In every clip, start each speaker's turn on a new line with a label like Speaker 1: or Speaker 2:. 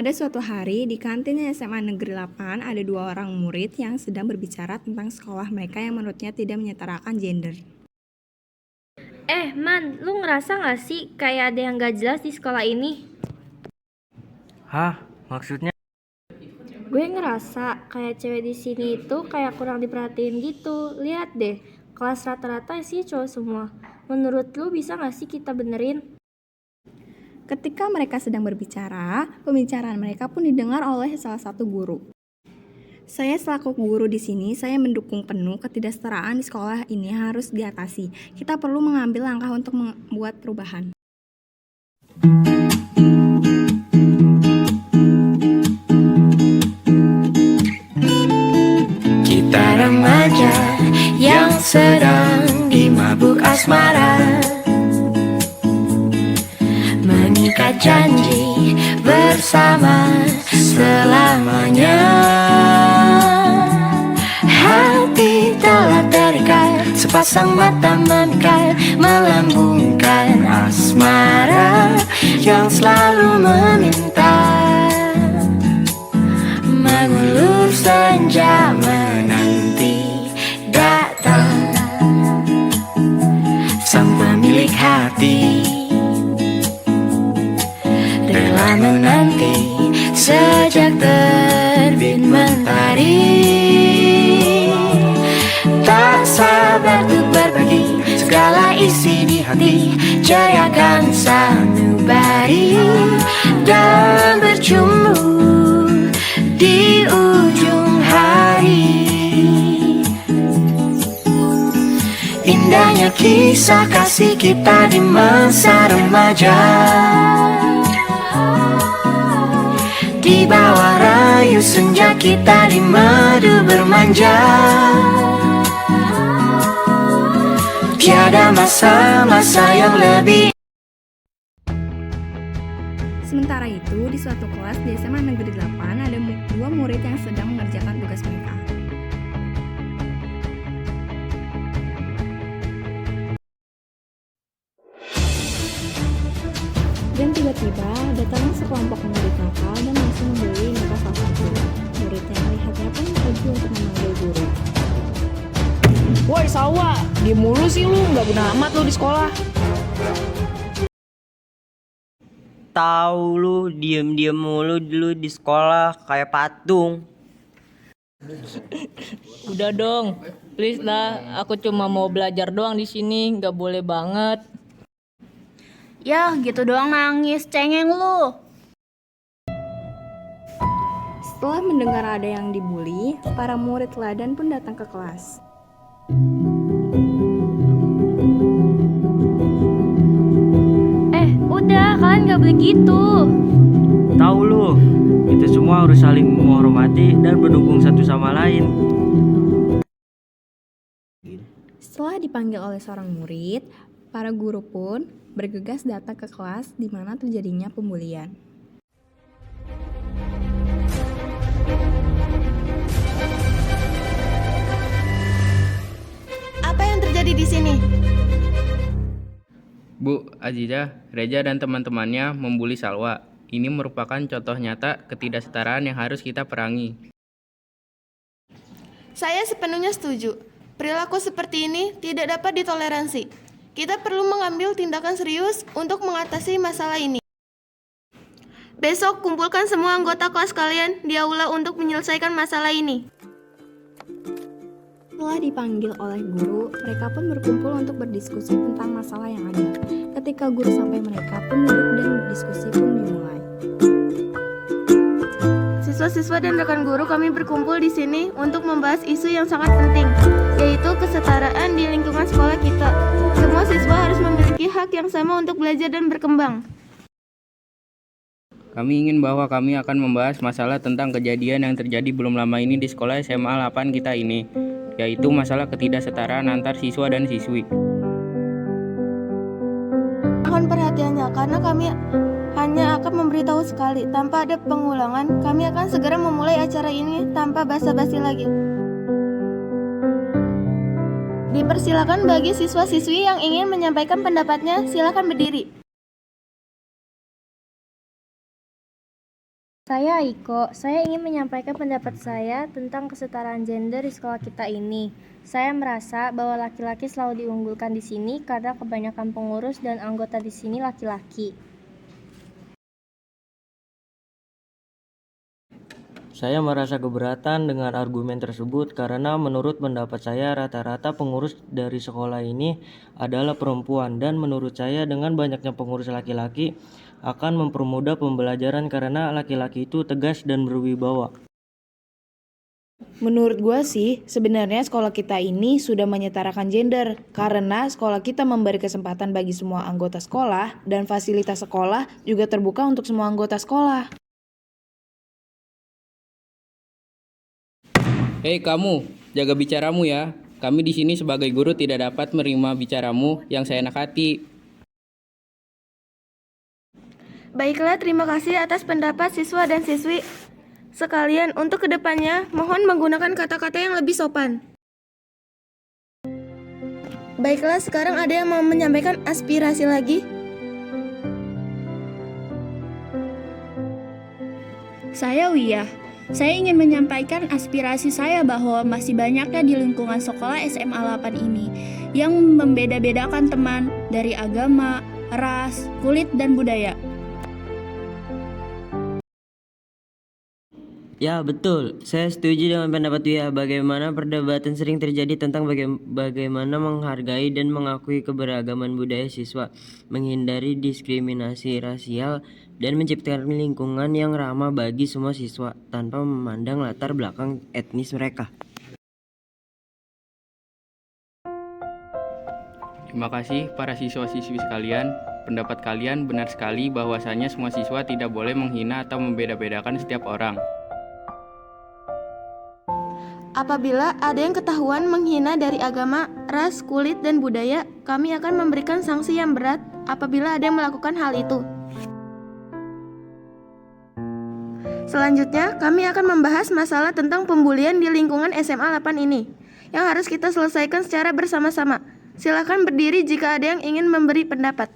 Speaker 1: Pada suatu hari, di kantin SMA Negeri 8, ada dua orang murid yang sedang berbicara tentang sekolah mereka yang menurutnya tidak menyetarakan gender.
Speaker 2: Man, lu ngerasa gak sih kayak ada yang gak jelas di sekolah ini?
Speaker 3: Hah? Maksudnya?
Speaker 2: Gue ngerasa kayak cewek di sini itu kayak kurang diperhatiin gitu. Lihat deh, kelas rata-rata sih cowok semua. Menurut lu bisa gak sih kita benerin?
Speaker 1: Ketika mereka sedang berbicara, pembicaraan mereka pun didengar oleh salah satu guru. Saya selaku guru di sini, saya mendukung penuh ketidaksetaraan di sekolah ini harus diatasi. Kita perlu mengambil langkah untuk membuat perubahan.
Speaker 4: Kita remaja yang sedang dimabuk asmara, mengikat janji bersama selamanya. Hati telah terikat, sepasang mata memikat, melambungkan asmara yang selalu meminta. Mengulur senja menanti datang sang pemilik hati, rela menanti sejak terbit mentari. Tak sabar untuk berbagi segala isi di hati, jayakan sanubari dan berjumpa di ujung hari. Indahnya kisah kasih kita di masa remaja, di bawah rayu senja kita di madu bermanja. Tiada masa-masa yang lebih.
Speaker 1: Sementara itu, di suatu kelas di SMA Negeri 8 ada dua murid yang sedang mengerjakan tugas mereka. Dan tiba-tiba datanglah sekelompok murid nakal dan langsung membuli muka salah satu. Murid yang melihatnya pun pergi untuk memanggil guru.
Speaker 5: Woi Salwa, diem mulu sih lu, gak guna amat lu di sekolah.
Speaker 3: Tahu lu diem-diem mulu dulu di sekolah kayak patung.
Speaker 5: Udah dong, please lah, aku cuma mau belajar doang di sini, gak boleh banget.
Speaker 2: Yah, gitu doang nangis, cengeng lu.
Speaker 1: Setelah mendengar ada yang dibully, para murid teladan pun datang ke kelas.
Speaker 2: Udah, kalian gak boleh gitu.
Speaker 3: Tahu lu, itu semua harus saling menghormati dan mendukung satu sama lain.
Speaker 1: Setelah dipanggil oleh seorang murid, para guru pun bergegas datang ke kelas di mana terjadinya pembulian.
Speaker 6: Apa yang terjadi di sini?
Speaker 7: Bu, Aziza, Reza dan teman-temannya membuli Salwa. Ini merupakan contoh nyata ketidaksetaraan yang harus kita perangi.
Speaker 6: Saya sepenuhnya setuju. Perilaku seperti ini tidak dapat ditoleransi. Kita perlu mengambil tindakan serius untuk mengatasi masalah ini. Besok kumpulkan semua anggota kelas kalian di aula untuk menyelesaikan masalah ini.
Speaker 1: Setelah dipanggil oleh guru, mereka pun berkumpul untuk berdiskusi tentang masalah yang ada. Ketika guru sampai, mereka pun duduk dan diskusi pun dimulai.
Speaker 6: Siswa-siswa dan rekan guru, kami berkumpul di sini untuk membahas isu yang sangat penting, yaitu kesetaraan di lingkungan sekolah kita. Semua siswa harus memiliki hak yang sama untuk belajar dan berkembang.
Speaker 7: Kami ingin bahwa kami akan membahas masalah tentang kejadian yang terjadi belum lama ini di sekolah SMA 8 kita ini, yaitu masalah ketidaksetaraan antar siswa dan siswi.
Speaker 6: Mohon perhatiannya, karena kami hanya akan memberitahu sekali. Tanpa ada pengulangan, kami akan segera memulai acara ini tanpa basa-basi lagi. Dipersilakan bagi siswa-siswi yang ingin menyampaikan pendapatnya, silakan berdiri.
Speaker 2: Saya Aiko, saya ingin menyampaikan pendapat saya tentang kesetaraan gender di sekolah kita ini. Saya merasa bahwa laki-laki selalu diunggulkan di sini karena kebanyakan pengurus dan anggota di sini laki-laki.
Speaker 3: Saya merasa keberatan dengan argumen tersebut karena menurut pendapat saya rata-rata pengurus dari sekolah ini adalah perempuan, dan menurut saya dengan banyaknya pengurus laki-laki akan mempermudah pembelajaran karena laki-laki itu tegas dan berwibawa.
Speaker 8: Menurut gue sih, sebenarnya sekolah kita ini sudah menyetarakan gender karena sekolah kita memberi kesempatan bagi semua anggota sekolah dan fasilitas sekolah juga terbuka untuk semua anggota sekolah.
Speaker 7: Hei kamu, jaga bicaramu ya. Kami di sini sebagai guru tidak dapat menerima bicaramu yang seenak hati.
Speaker 6: Baiklah, terima kasih atas pendapat siswa dan siswi sekalian. Untuk kedepannya, mohon menggunakan kata-kata yang lebih sopan. Baiklah, sekarang ada yang mau menyampaikan aspirasi lagi?
Speaker 9: Saya Wiyah. Saya ingin menyampaikan aspirasi saya bahwa masih banyaknya di lingkungan sekolah SMA 8 ini yang membeda-bedakan teman dari agama, ras, kulit, dan budaya.
Speaker 3: Ya betul, saya setuju dengan pendapat dia. Bagaimana perdebatan sering terjadi tentang bagaimana menghargai dan mengakui keberagaman budaya siswa, menghindari diskriminasi rasial, dan menciptakan lingkungan yang ramah bagi semua siswa tanpa memandang latar belakang etnis mereka.
Speaker 7: Terima kasih para siswa-siswi sekalian. Pendapat kalian benar sekali bahwasanya semua siswa tidak boleh menghina atau membeda-bedakan setiap orang.
Speaker 6: Apabila ada yang ketahuan menghina dari agama, ras, kulit, dan budaya, kami akan memberikan sanksi yang berat apabila ada yang melakukan hal itu. Selanjutnya, kami akan membahas masalah tentang pembulian di lingkungan SMA 8 ini, yang harus kita selesaikan secara bersama-sama. Silakan berdiri jika ada yang ingin memberi pendapat.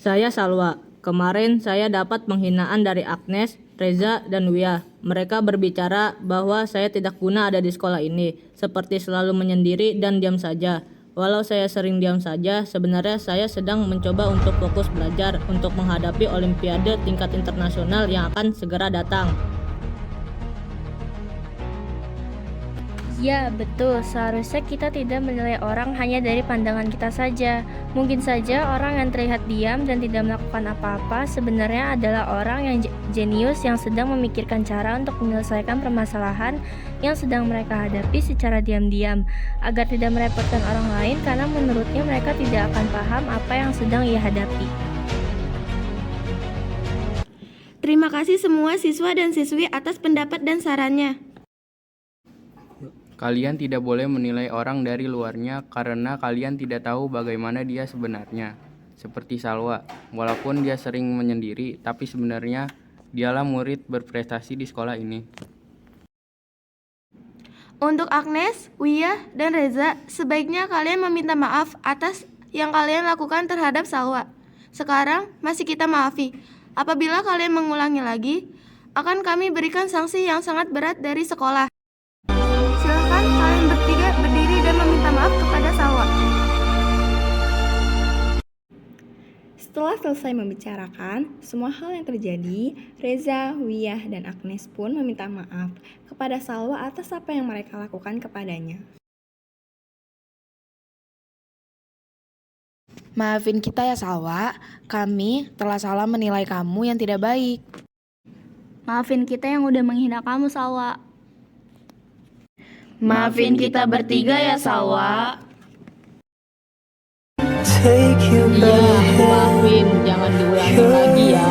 Speaker 5: Saya Salwa. Kemarin saya dapat penghinaan dari Agnes, Reza, dan Wia. Mereka berbicara bahwa saya tidak guna ada di sekolah ini, seperti selalu menyendiri dan diam saja. Walau saya sering diam saja, sebenarnya saya sedang mencoba untuk fokus belajar untuk menghadapi Olimpiade tingkat internasional yang akan segera datang.
Speaker 2: Ya, betul. Seharusnya kita tidak menilai orang hanya dari pandangan kita saja. Mungkin saja orang yang terlihat diam dan tidak melakukan apa-apa sebenarnya adalah orang yang jenius yang sedang memikirkan cara untuk menyelesaikan permasalahan yang sedang mereka hadapi secara diam-diam, agar tidak merepotkan orang lain karena menurutnya mereka tidak akan paham apa yang sedang ia hadapi.
Speaker 6: Terima kasih semua siswa dan siswi atas pendapat dan sarannya.
Speaker 7: Kalian tidak boleh menilai orang dari luarnya karena kalian tidak tahu bagaimana dia sebenarnya. Seperti Salwa, walaupun dia sering menyendiri, tapi sebenarnya dialah murid berprestasi di sekolah ini.
Speaker 6: Untuk Agnes, Wiyah, dan Reza, sebaiknya kalian meminta maaf atas yang kalian lakukan terhadap Salwa. Sekarang masih kita maafi. Apabila kalian mengulangi lagi, akan kami berikan sanksi yang sangat berat dari sekolah. Silakan kalian bertiga berdiri dan meminta maaf kepada Salwa.
Speaker 1: Setelah selesai membicarakan semua hal yang terjadi, Reza, Wiyah, dan Agnes pun meminta maaf kepada Salwa atas apa yang mereka lakukan kepadanya.
Speaker 8: Maafin kita ya Salwa, kami telah salah menilai kamu yang tidak baik.
Speaker 9: Maafin kita yang udah menghina kamu, Salwa.
Speaker 8: Maafin kita bertiga ya Salwa.
Speaker 4: Take you
Speaker 5: Iya, maafin, jangan diulangi lagi ya.